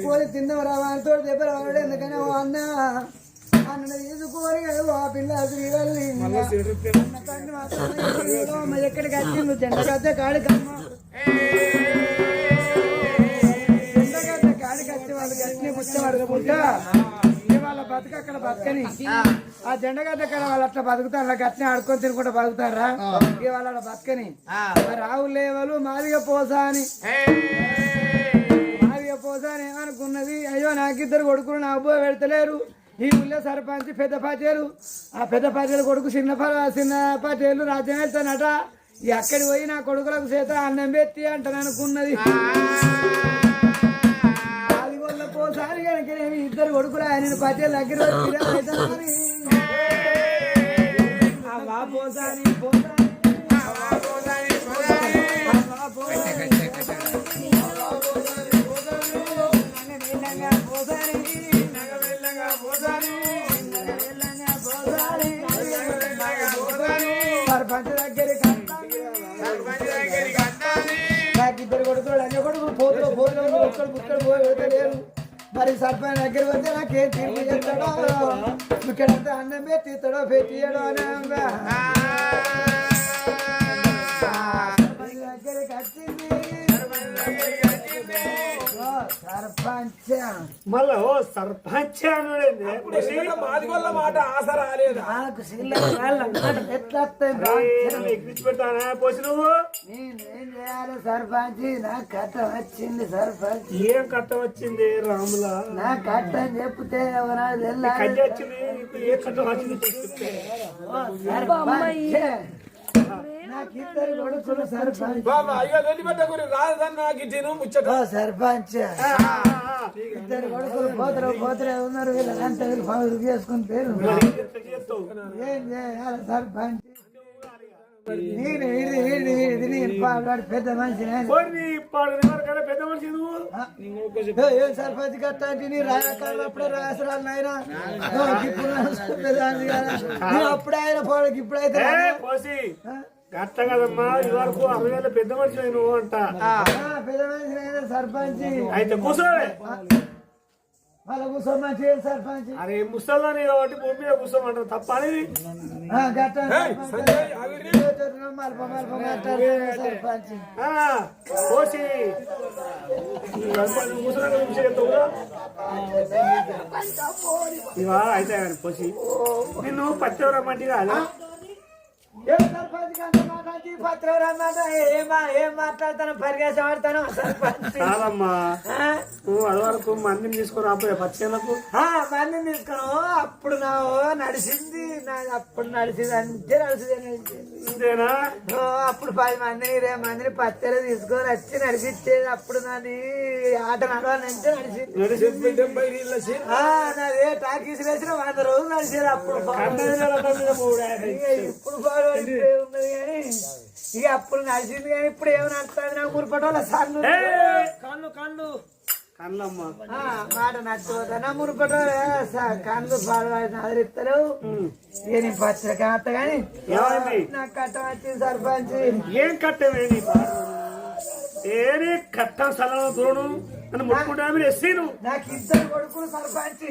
పోయి తిన్నవరా వాడితో దెబ్బ రావాడు ఎందుకని ఓ అన్న అన్న తీసుకోని ఆ పిల్ల శ్రీవల్లి ఎక్కడికి వచ్చింది జెండగద్ద కాడికమ్మ జెండగద్ద కాడికి వచ్చి వాళ్ళు గట్టిని పుచ్చబడుకుంటా వాళ్ళ బతుకు అక్కడ బతకని ఆ జెండగద్ద అక్కడ వాళ్ళు అట్లా బతుకుతారు గట్టిని ఆడుకొని తినుకుంటా బతుకుతారా ఇక వాళ్ళ బతకని రావు లేవలు మాదిగ పోసా అని పోసాని ఏమనుకున్నది అయ్యో నాకిద్దరు కొడుకులు నా అబ్బో పెడతలేరు ఈ ఊళ్ళో సర్పంచ్ పెద్ద పాటేరు ఆ పెద్ద పాటేరు కొడుకు చిన్న పాటేరు రాజ్యం వెళ్తానట ఎక్కడికి పోయి నా కొడుకులకు చేత అన్నం పెట్టి అంటాను అనుకున్నది అది వల్ల పోసాని కనుక ఇద్దరు కొడుకులు ఆయన పాటేరు దగ్గర పోసాని సర్పంచ్ దగ్గరికి నాకు ఇద్దరు కొడుకులు అన్ని కొడుకులు పోతులు పోతులు బుక్కడు పోలేరు మరి సర్పంచ్ దగ్గరికి వస్తే నాకేం తిరిగి చెప్తాడో ఇక్కడంతా అన్నం పెట్టిస్తాడో పెట్టియడో అని దగ్గరికి వచ్చింది సర్పంచ్ మళ్ళా ఓ సర్పంచ్ మాది వల్ల మాట ఆశ రాలేదు ఎట్లా పెడతానా పోసి నువ్వు నేనేం చేయాలి సర్పంచ్ నాకు కట్ట వచ్చింది సర్పంచ్ ఏం కట్ట వచ్చింది రాముల నా కట్ట అని చెప్తే కట్ట వచ్చింది ఏ కట్ట వచ్చింది నాకు ఇద్దరు కొడుకులు సర్పంచ్ సర్పంచ్ ఇద్దరు కొడుకులు పోతరే ఉన్నారు వీళ్ళంతా వీళ్ళు పనులు చేసుకుని పేరు ఏం చేయాలి సర్పంచ్ పెద్ద మనిషి పెద్ద మనిషి ఏం సర్పంచ్ కట్టా నీ రాయకాలప్పుడే రాసరాలు ఆయన అప్పుడే ఆయన పోవడానికి ఇప్పుడైతే గట్ట కదమ్మా ఇది వరకు 60,000 పెద్ద మనిషి నువ్వు అంట పెద్ద మనిషి సర్పంచ్ అయితే కూర్చోలే వాళ్ళ కూర్చోమా సర్పంచ్ అరే ముసల్లాని కాబట్టి భూమి మీద కూర్చోమంటారు తప్ప అనేది సర్పంచ్ పోసి ఇవా అయితే పోసి నిన్ను పచ్చవర మట్టి కాదా ఏం మాట్లాడతాను పరిగేసం ఆడతాను కాదమ్మా నువ్వు అది వరకు మందిని తీసుకొని రాబోయే పచ్చేలకు మందిని తీసుకున్నావు అప్పుడు నా నడిచింది అప్పుడు నడిచింది అంతే నడిచింది ఇంతేనా అప్పుడు 10 మందిని 20 మందిని పచ్చలు తీసుకొని వచ్చి నడిపించేది అప్పుడు నాది ఆట నడవాలంటే నడిచింది నాదే టాకీస్ వేసిన 100 రోజులు నడిచేది అప్పుడు ఇప్పుడు ఉన్నది కానీ ఇక అప్పుడు నడిచింది కానీ ఇప్పుడు ఏమైనా అంటుంది నాకు మురిపటోళ్ళ సార్లు కళ్ళు కళ్ళమ్మా మాట నచ్చవద్దా నా మురిపటో కళ్ళు ఆదరిస్తారు నేను పచ్చడి కాట కానీ నాకు కట్టం వచ్చింది సర్పంచ్ ఏం కట్టమేని ఏది కట్టం స్థలం చూడు అని ముట్టుకుంటా మీరు ఎస్సీను నాకు ఇద్దరు కొడుకులు సర్పంచ్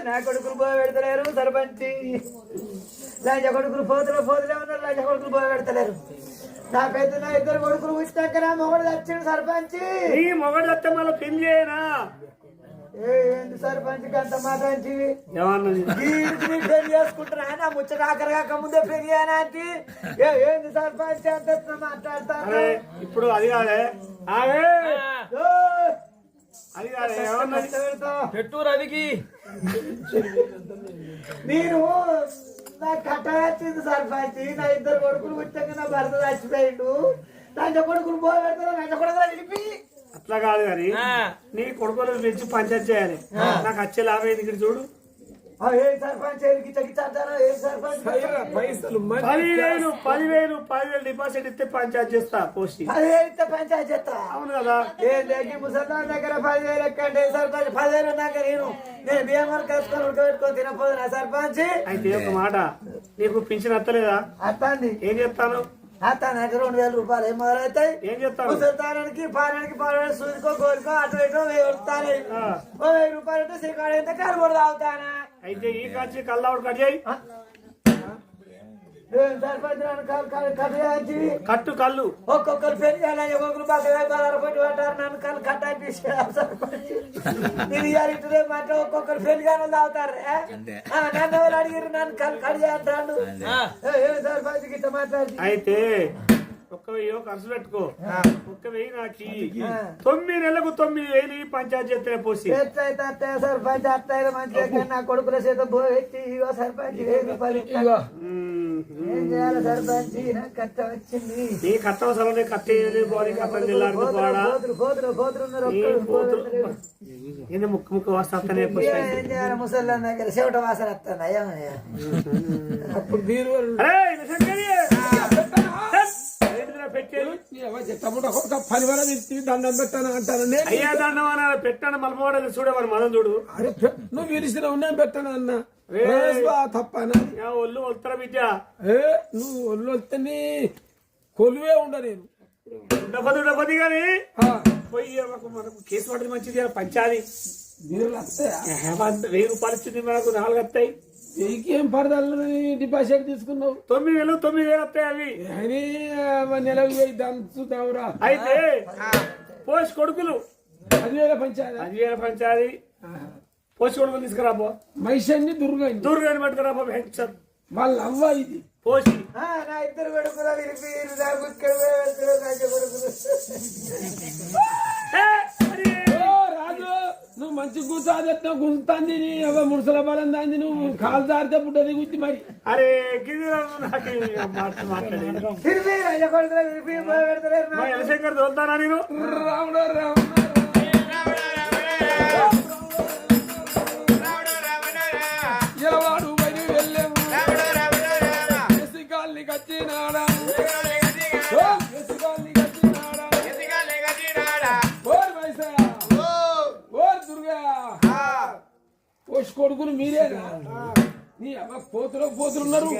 నా కొడుకులు పోయి పెడతలేరు సర్పంచ్ లాజ కొడుకులు పోతులే ఉన్నారు లాజ కొడుకులు పోయి పెడతలేరు నా ఇద్దరు కొడుకులు వచ్చాక నా మొగడు తెచ్చాడు సర్పంచ్ ఈ మొగడు వస్తే మళ్ళీ పెళ్లి చేయనా ఏంటి సర్పంచ్ అంత మాట్లాడి పెళ్లి చేసుకుంటారా నా ముచ్చట ఆఖరి కాక ముందే పెళ్లి అంటే ఏంది సర్పంచ్ అంత మాట్లాడతాను ఇప్పుడు అది కాదే అది కాదే పెట్టు రవికి నేను నాకు కట్ట వచ్చింది సర్పంచ్ నా ఇద్దరు కొడుకులు వచ్చాక నా భర్త చచ్చిపోయిండు నా కొడుకులు పోయి పెడతారు నా కొడుకులు నిలిపి అట్లా కాదు కానీ నీ కొడుకులు పిలిచి పంచాయతీ చేయాలి నాకు వచ్చే లాభం ఏంది ఇక్కడ చూడు సర్పంచ్ 10,000 డిపాజిట్ ఇస్తే పంచాయతీ చేస్తా పోస్ట్ 10,000 ఇస్తే పంచాయతీ చేస్తా అవును కదా ముసల్దాన్ దగ్గర 10,000 ఎక్కండి సర్పంచ్ 10,000 ఉన్నాక నేను బియ్యం కలుసుకొని ఉడకబెట్టుకొని తినపోదు నా సర్పంచ్ అయితే ఒక మాట నీకు పింఛన్ వస్తలేదా అత్తంది ఏం చెప్తాను తనకి 2000 రూపాయలు ఏం మొదలవుతాయి. ఏం చెప్తాను ముసలితానానికి పారానికి సూదికో గోరుకో అటు ఇటో 1000 వస్తాయి. 1000 రూపాయలు అంటే శ్రీకాడు అయితే కాలు కూడా తాగుతానా. అయితే ఈ కాచి కల్లావుడు కట్ చేయి కట్టు కళ్ళు ఒక్కొక్కరు పెళ్లి చేయాలి. ఒక్కొక్కరు బాగా కొట్టి పట్టారు. నన్ను కళ్ళు కట్టాలి ఇది ఇటుదే మాట. ఒక్కొక్కరు పెళ్లి కానీ తాగుతారు. నన్ను ఎవరు అడిగారు నన్ను కళ్ళు కడి అంటాడు. సర్పంచ్ గిట్ట మాట్లాడి అయితే 1000 ఖర్చు పెట్టుకో. 1000 నాకు 9 నెలలకు 9000 పంచాయతీ చేస్తే పోసి ఎట్లయితే సర్పంచ్ అట్లయితే మంచిగా నా కొడుకుల చేత పోయి ఇగో సర్పంచ్ 1000 రూపాయలు ఇస్తాను. ఏం చేయాలి సర్పంచ్ నాకు కట్ట వచ్చింది. నీ కట్టం అసలు కట్టేది బాడీ కట్టం ముక్కు ముక్కు వస్తానే ఏం చేయాలి ముసలి దగ్గర చెవిట వాసన వస్తాను. అప్పుడు మీరు పని వల్ల దండం పెట్టాను అంటాను. అయ్యా దండం అన్న పెట్టాను మలపవాడని చూడేవాడు మనం చూడు. అరే నువ్వు పిలిచిన ఉన్నా పెట్టాను అన్న తప్పనా. ఒళ్ళు వస్తారా బిడ్డ నువ్వు ఒళ్ళు వస్తేనే కొలువే ఉండ నేను ఉండపది కానీ పోయి మనకు కేసు పడుతుంది మంచిది పంచాది. మీరు వస్తాయా 1000 రూపాయలు ఇచ్చింది మనకు 4 వస్తాయి. ఏం పడదాలు డిపాజిట్ తీసుకున్నావు. 9000 వస్తాయి అవి అని నెలకు 1000 దంచుతావురా. అయితే పోసి కొడుకులు 10,000 పంచాయతీ 10,000 పంచాది. పోసి కొడుకులు తీసుకురాబో. మైషన్ని దుర్గాని పట్టుకురాబో. వాళ్ళ అవ్వ ఇది పోసి నా ఇద్దరు కొడుకులు రాజు నువ్వు మంచి కూర్చోదెత్తా గుంజుతాంది. ముసల బలం దాంది. నువ్వు కాలు జారితే పుట్టది గుర్తి మరి. అరే గిరి మాట్లాడి శంకర్ తోలుతానా నేను రాముడు ఎలవాడు బయట వెళ్ళాము ఎసిగాల్ని కచ్చినాడా పోష్ కొడుకులు మీరేనా. నీ అవ్వ పోతున్నారు.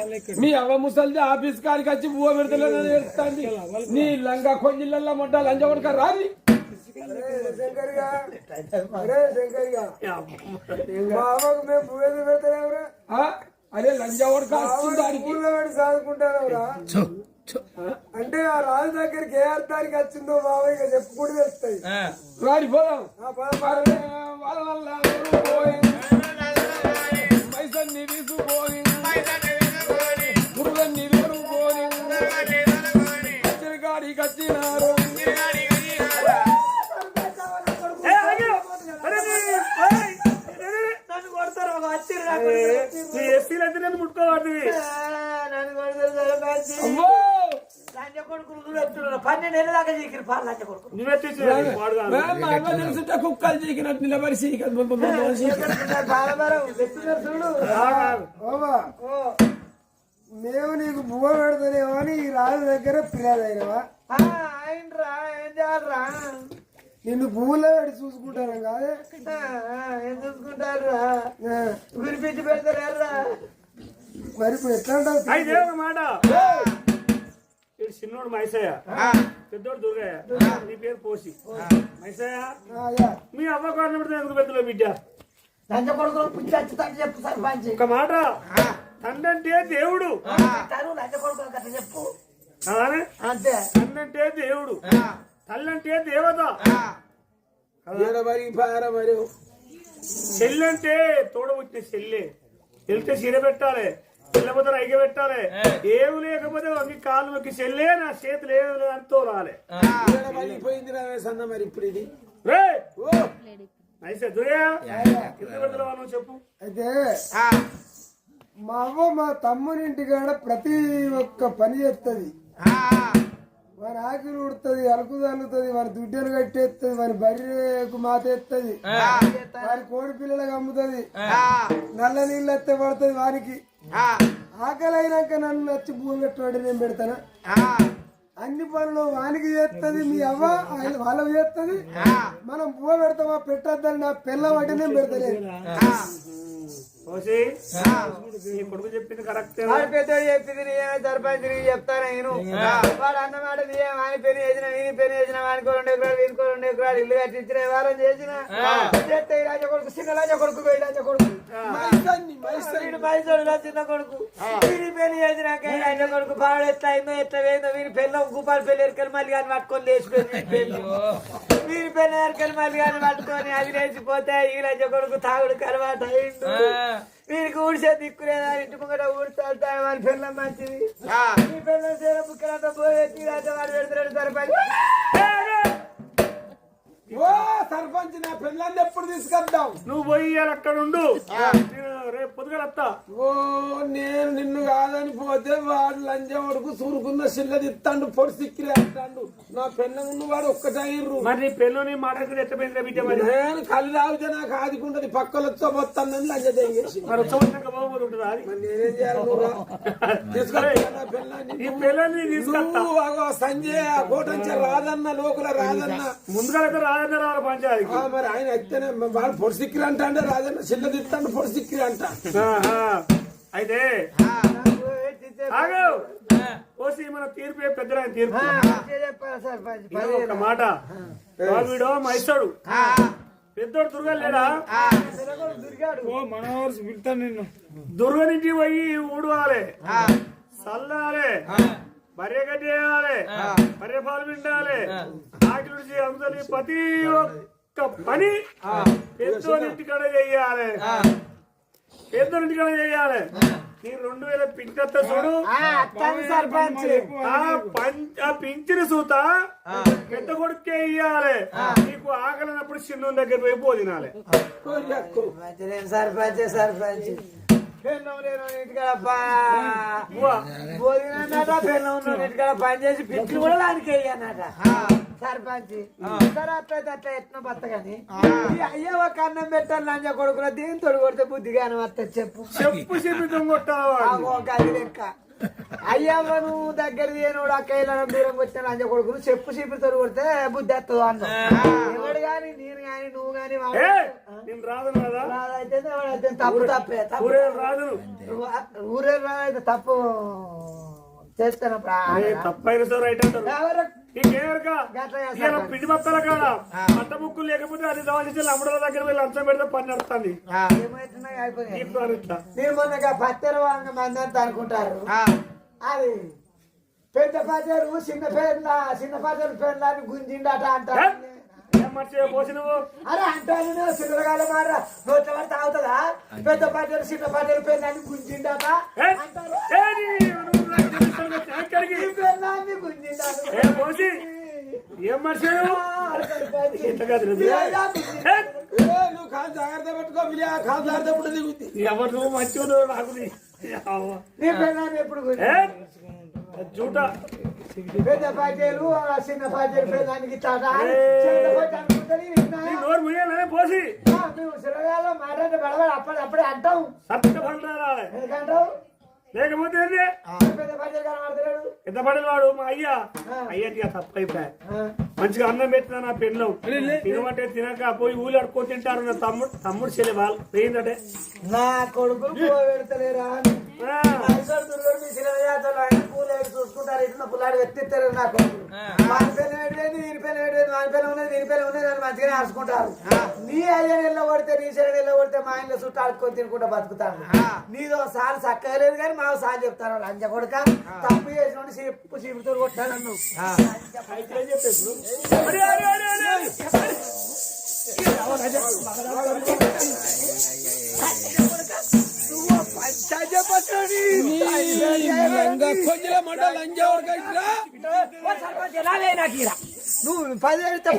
మీ అవ్వ ముసలిది ఆఫీస్ కాడికి వచ్చి బువ్వ పెడతలేదని ఏడుస్తాంది. నీ లంగా కొంజిళ్ళ మొట్ట లంజ కొడుక రాది. అదే లంజా కొడుక చదువుకుంటారా అంటే ఆ రాజు దగ్గరికి ఏ అర్థానికి వచ్చిందో బాబాయ్ చెప్పుకుంటూ తెలుస్తాయి. రాడి పోదాం. పైసన్ని తీసుకొని గురుగన్ని తీసుకొని గాడికి వచ్చినారు. నన్ను కొడతారు ఎస్సీలు అయితే ముట్టుకోవాలి. లంచ కొడుకులు చెప్తున్నారు 12 ఏళ్ళ దాకా చీకిరు పాలు లంచ కొడుకులు. కుక్కలు చీకినట్టు నిలబడి మేము నీకు బువ్వ పెడతానేమో అని ఈ రాజు దగ్గర ఫిర్యాదు అయినవా. ఆయనరా ఏం చేయాలరా నిన్ను పువ్వులో పెట్టి చూసుకుంటాను కాదే. ఏం చూసుకుంటారు గురిపించి పెడతారా మరి ఇప్పుడు ఎట్లా అయితే ఒక మాట. చిన్నోడు మైసయ్య పెద్దోడు దుర్గయ్య నీ పేరు పోసి మైసయ్య మీ అవ్వ కారణం పెడితే ఎందుకు పెద్దలో బిడ్డ లంచ కొడుకులు పుచ్చి చెప్పు సర్పంచ్. ఒక మాట. తండ్రంటే దేవుడు లంచ కొడుకులు కథ చెప్పు అంతే. తండ్రంటే దేవుడు తల్లంటే దేవత. చెల్లంటే తోడబుట్టిన చెల్లె. వెళ్తే చీర పెట్టాలి వెళ్ళకపోతే రైగ పెట్టాలి. ఏమి లేకపోతే ఒక కాలు మొక్కి చెల్లే నా చేతులు ఏమి అని తోలాలి. మరి ఇప్పుడు ఇది అయితే దుర్గా కింద పెడతావు చెప్పు. అయితే మా అవ్వ మా తమ్మునింటి కాడ ప్రతి ఒక్క పని చేస్తుంది. వారి ఆకిలు ఉడుతుంది, అలుకు తల్లుతుంది, వారి దుడ్డలు కట్టేస్తుంది, వారి బర్రెకు మాతేస్తుంది, వారి కోడి పిల్లలకు అమ్ముతుంది, నల్ల నీళ్ళు ఎత్తే పడుతుంది. వారికి ఆకలి అయినాక నన్ను నచ్చి భూమి పెట్టాడు నేను పెడతానా. అన్ని పనులు వానికి చేస్తుంది మీ అవ్వ వాళ్ళకి చేస్తుంది మనం పువ్వు పెడతామా పెట్టద్దని నా పిల్ల వాటినే పెడతలేదు కొడుకు చెప్పింది కరెక్ట్ పెద్దోడు చెప్పింది నేనే సర్పంచ్ చెప్తాను నేను వాడు అన్నమాట నేను ఆయన పెళ్లి చేసిన నేను పెళ్లి చేసిన వానికి 2 ఎకరాలు వీనికి 2 ఎకరాలు ఇల్లు కట్టించిన వ్యవహారం చేసిన రాజ కొడుకు చిన్న రాజ కొడుకు పోయి రాజ కొడుకు మైసూరు చిన్న కొడుకు వీరి పెళ్లి చేసినాక రాజ కొడుకు బాగా ఎట్లా అయిందో ఎట్లా వేయిందో వీరి పెళ్ళి గుపాలు పెళ్లి ఎరకలు మళ్ళీ కానీ పట్టుకొని లేచిపోయింది వీరి పెళ్లి ఎరకలు మళ్ళీ కానీ పట్టుకొని అది లేచిపోతే ఈ రాజ కొడుకు తాగుడు కరవాట అయిండు వీరికి ఊడిసే దిక్కులేదా ఇంటి ముంగట ఊడితే వాళ్ళ పిల్లలు మంచిది ఈ పిల్లలు చేర బుక్కలంతా పోయి వాడు పెడతాడు సర్పంచ్ ఓ సర్పంచ్ నా పిల్లల్ని ఎప్పుడు తీసుకొద్దాం నువ్వు పోయి అక్కడ ఉండు రేపు పొద్దుగా వస్తా ఓ నేను నిన్ను కాదని పోతే వాడు లంజం వరకు సూరుకున్న సిల్లది ఇస్తాడు పొడి సిక్కిరి అంటాడు నా పెళ్ళ ఉన్న వాడు ఒక్కటైర్రు మరి నీ పెళ్ళని మాట్లాడుకుని ఎట్టపోయింది బిడ్డ మరి నేను కళ్ళు తాగితే నాకు ఆదుకుంటది పక్కలు వచ్చబోతానని లంజ తెగేసి మరి వచ్చాక బాగుంటుందా నేనేం చేయాలి తీసుకొస్తా నా పిల్లని సంజయ్ ఆ కోటంచ రాదన్న లోకుల రాదన్న ముందుగా అయితే రాజన్న రావాలి పంచాయతీ మరి ఆయన అయితేనే వాళ్ళు పొడి సిక్కిరి అంటే రాజన్న సిల్లది ఇస్తాడు పొడి సిక్కిరి అంట అయితే పోసి మన తీర్పు పెద్ద తీర్పు ఒక మాట వీడో మైసాడు పెద్దోడు దుర్గా లేడా దుర్గనింటి పోయి ఊడవాలి చల్లాలి బర్రె గడ్డి వేయాలి బర్రె పాలు పిండాలి ఆకిలుడిచి అందరి ప్రతి ఒక్క పని పెద్దోడింటి కడ చెయ్యాలి పెద్దోడింటి కడ చెయ్యాలి నీ 2000 పింఛన్ చూడు ఆ పింఛన్ సూత పెద్ద కొడుకే ఇయ్యాలి నీకు ఆకలినప్పుడు చిన్న దగ్గర పోయి పోదినాలి సర్పంచ్ సర్పంచ్ ఇంటికాడ పని చేసి పిట్లు కూడా దానికి అయ్యానట సర్పంచ్ సరే అట్లయితే అట్లా ఎట్లా బత్త కానీ అయ్యా ఒక అన్నం పెట్టాలి లంజ కొడుకులో దేని తోడు కొడితే బుద్ధిగానే వస్తా చెప్పు అది లెక్క అయ్యవ్వ నువ్వు దగ్గర ఏనోడు అక్కయ్య దూరం వచ్చిన లంజ కొడుకును చెప్పు చీపురు తోడు కొడితే బుద్ధి వస్తుంది అన్న ఎవడు గాని నేను గాని నువ్వు గాని రాదైతే తప్పు తప్పే రాదు ఊరే రాదైతే తప్పు చేస్తాను తప్పైన సార్ రైట్ అంటారు పిండి బత్తాల కాడ పట్ట బుక్కులు లేకపోతే అది దవాసి అమ్మడాల దగ్గర వెళ్ళి లంచం పెడితే పని నడుస్తుంది మీరు మొన్న పత్తెర మంది అంతా అనుకుంటారు అది పెద్ద పచ్చరు చిన్న పచ్చరు పెళ్ళని గుంజిండట అంటారు అరే అంటాను చిన్నగాల మాట నోట్ల పడితే అవుతుందా పెద్ద పచ్చరు చిన్న పచ్చరు పెళ్ళని గుంజిండట అంటారు ఏం మనిషి నువ్వు కాదు జాగ్రత్త పెట్టుకో కాదు జాగ్రత్త పడుతుంది ఎవరు నువ్వు మంచి నాకు ఎప్పుడు జూట పెద్ద పార్టీలు చిన్న పార్టీలు పెళ్ళానికి నోరు ముయ్యాలనే పోసి మాట్లాడితే బడబడి అప్పుడే అంటాం ఎందుకంటావు లేకపోతే పెద్ద పడేది వాడు మా అయ్యా తప్పైపోయా మంచిగా అన్నం పెట్టినా నా పెళ్ళం తినమంటే తినక పోయి ఊళ్ళు అడుక్కొని తింటారు నా తమ్ముడు చెల్లి వాళ్ళు పోయిందంటే నా కొడుకు పెడతలేరా చూసుకుంటారు ఇట్లా పుల్లాడు ఎత్తిస్తారు నా కొడుకు వాని పెళ్ళి పెట్టేది వీరి పెళ్ళి పెట్టేది వాని పెళ్ళి ఉన్నది వీరి పెళ్ళి ఉన్నది అని మంచిగానే ఆడుకుంటారు నీ అయ్యా నిల్ల కొడితే నీ సైడ్ నిల్ల కొడితే మా ఇంట్లో చుట్టూ ఆడుకొని తినుకుంటా బతుకుతాను నీదో సార్ చక్కగా లేదు కానీ మా సార్ చెప్తాను లంచ కొడుక తప్పు చేసిన చెప్పు చీపుతో కొట్టాను నువ్వు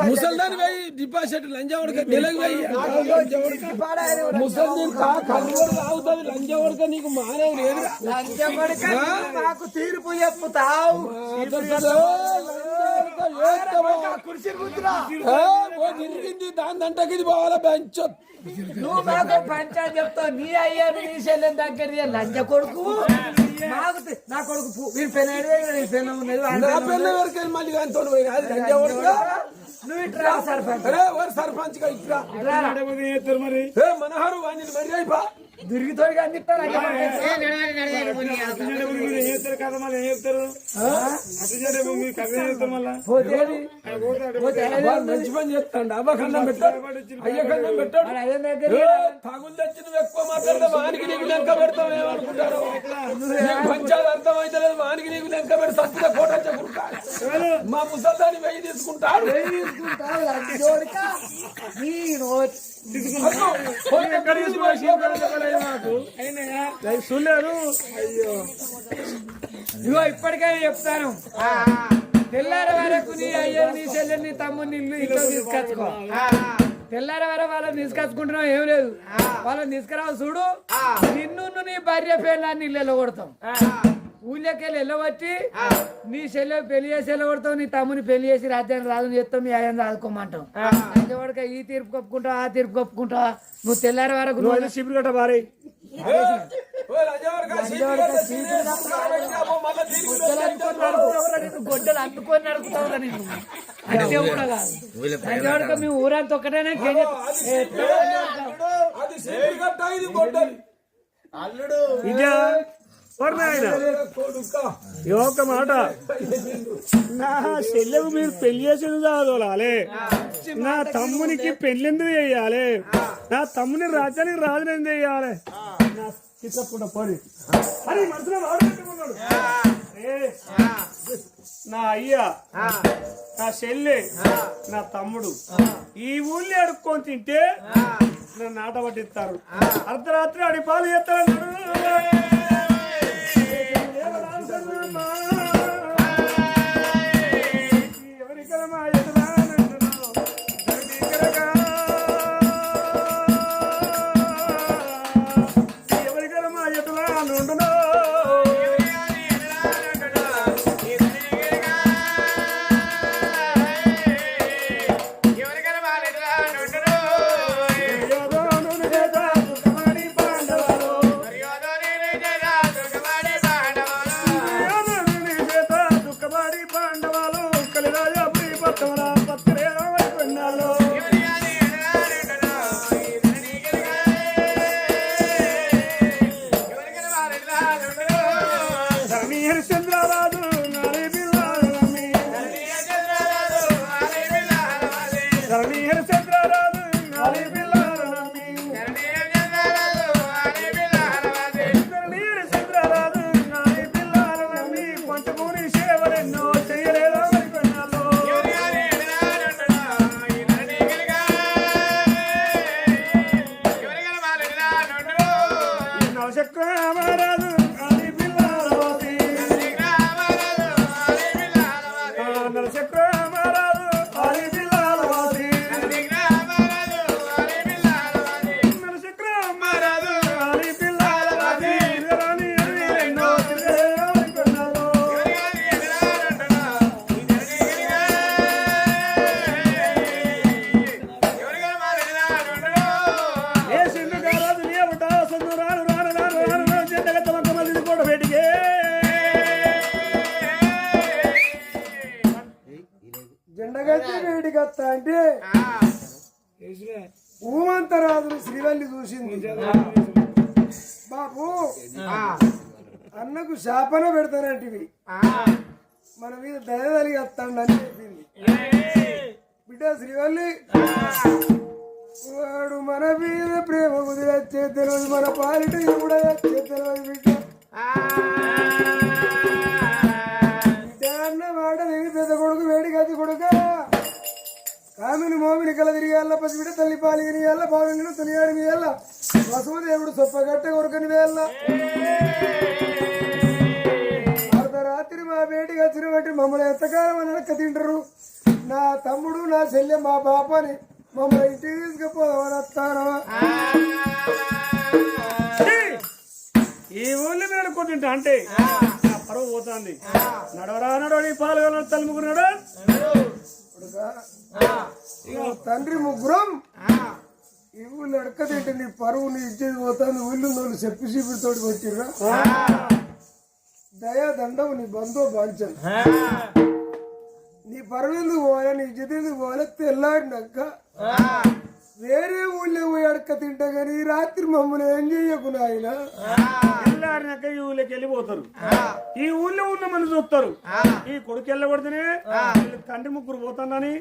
ముసల్దాన్ వెయ్యి డిపాజిట్ లంజావడక నెలకు వెయ్యి ముసల్దాన్ అవుతుంది లంజావడక నీకు మానవ లేదు నాకు తీర్పు చెప్పుతావు కుర్చీ కూర్చురా తిరిగింది దాని దంటకి ఇది పోవాలా బెంచ్. నువ్వు మాకు పంచాయతీ చెప్తావు నీ అయ్యాను నీ చెల్లెని దగ్గర లంచ కొడుకు నాకు నా కొడుకు వీళ్ళు పెన్ ఉన్నది నా పెళ్ళి వరకు వెళ్ళి మళ్ళీ కానీ తోడు పోయి అది లంజ కొడుకు. నువ్వు ఇట్లా సర్పంచ్ సర్పంచ్ గా ఇట్లా మరి మనహారు వాణి మరి అయిపో దుర్గితోడిగా అందిస్తారు కదా మళ్ళీ ఏం చెప్తారు మంచి పని చెప్తాడు అవ్వ కన్నం పెట్టాడు అయ్య కన్నం పెట్టాడు తాగులు తెచ్చి నువ్వు ఎక్కువ మాట్లాడితే వానికి నీకు లెక్క పెడతావు ఏమనుకుంటారు పంచాలు అర్థమైతే లేదు వానికి నీకు లెక్క పెట్టి సత్తుగా కోట చెప్పుకుంటాడు మా ముసల్దాన్ని వెయ్యి తీసుకుంటాడు చూడలేరు. ఇగో ఇప్పటికైనా చెప్తాను తెల్లారి వరకు నీ అయ్యని నీ చెల్లెని నీ తమ్ముని ఇల్లు ఇంట్లో తీసుకొచ్చుకో. తెల్లారి వరకు వాళ్ళని తీసుకొచ్చుకుంటున్నావు ఏం లేదు వాళ్ళని తీసుకురావు చూడు నిన్ను నీ భార్య పేర్లాన్ని ఇల్లు కొడతాం ఊళ్ళకెళ్ళి వెళ్ళబట్టి నీ చెల్లె పెళ్లి చేసి వెళ్ళగొడతావు నీ తమ్ముని పెళ్లి చేసి రాజ్యాన్ని రాజుని చేస్తావు మీ అయ్యని రాదుకోమంటావు రాజవాడక ఈ తీర్పు కప్పుకుంటా ఆ తీర్పు కప్పుకుంటా నువ్వు తెల్లారి వరకు శిబిరి గట్ట భారీ గొడ్డలు అందుకొని నడుపుతావు అంటే కూడా కాదు రాజవాడక మీ ఊరంతా ఒక్కటైనా ఇదే ఒక మాట నా చెల్లెకు మీరు పెళ్లి చేసేది చదవాలే నా తమ్మునికి పెళ్ళెందుకు చెయ్యాలి నా తమ్ముని రాజ్యానికి రాజుని ఎందుకు చెయ్యాలి చిత్తకుండా పోని అని మనసులో వాడుకుంటున్నాడు నా అయ్య నా చెల్లె నా తమ్ముడు ఈ ఊళ్ళో అడుక్కొని తింటే నన్ను ఆట పట్టిస్తారు అర్ధరాత్రి అడిపాలు చేస్తాడు అంటే ఊమంతరాజులు శ్రీవల్లి చూసింది బాబు అన్నకు శాపన పెడతానంటివి మన మీద దయ కలిగి వస్తాడు అని చెప్పింది బిడ్డ శ్రీవల్లి వాడు మన మీద ప్రేమ కుదిరచ్చే తెలియదు మన పాలిట కూడా వచ్చే తెలియదు బిడ్డ అన్న మాట నేను పెద్ద కొడుకు వేడి గది కొడుక కామిని మోమిని కల తిరిగాల పసిబిడ్డ తల్లి పాలిగిని వేళ్ళ పావిని తొలియాడిని వేళ్ళ వసుమదేవుడు సొప్పగట్ట కొడుకుని వేళ్ళ అర్ధరాత్రి మా వేడికి వచ్చిన బట్టి మమ్మల్ని ఎంతకాలం అని వెనక తింటారు నా తమ్ముడు నా చెల్లె మా పాపని మమ్మల్ని ఇంటికి తీసుకుపోదామని వస్తాను ఈ ఊళ్ళో నేను అనుకుంటుంటా అంటే పరువు పోతుంది నడవరా నడవడి పాల్గొన తలుముకున్నాడు ఎడక తింటే నీ పరువు నీ ఇచ్చేది పోతాను ఊళ్ళు నోళ్ళు చెప్పి చీపిడితో కొట్టిర్రా దయా దండవు నీ బంధువు బాంచను నీ పరువు ఎందుకు పోలే నీ ఇజ్జత ఎందుకు పోలే తెల్లాడినాక వేరే ఊళ్ళో పోయి అడక తింటా కానీ ఈ రాత్రి మమ్మల్ని ఏం చెయ్యకు నాయన తెల్లారినాక ఈ ఊళ్ళోకి వెళ్ళిపోతారు ఈ ఊళ్ళో ఉన్న మంది చూస్తారు ఈ కొడుకు వెళ్ళబడితేనే వీళ్ళు తండ్రి ముగ్గురు పోతానని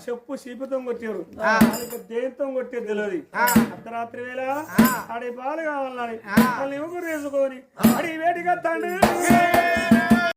చెప్పు చీపితో కొట్టారు వాళ్ళకి దేంతో కొట్టేది తెలియదు అర్ధరాత్రి వేళ ఆడి పాలు కావాలని వాళ్ళు యువకుడు వేసుకొని అడి వేడిగా తండ్రి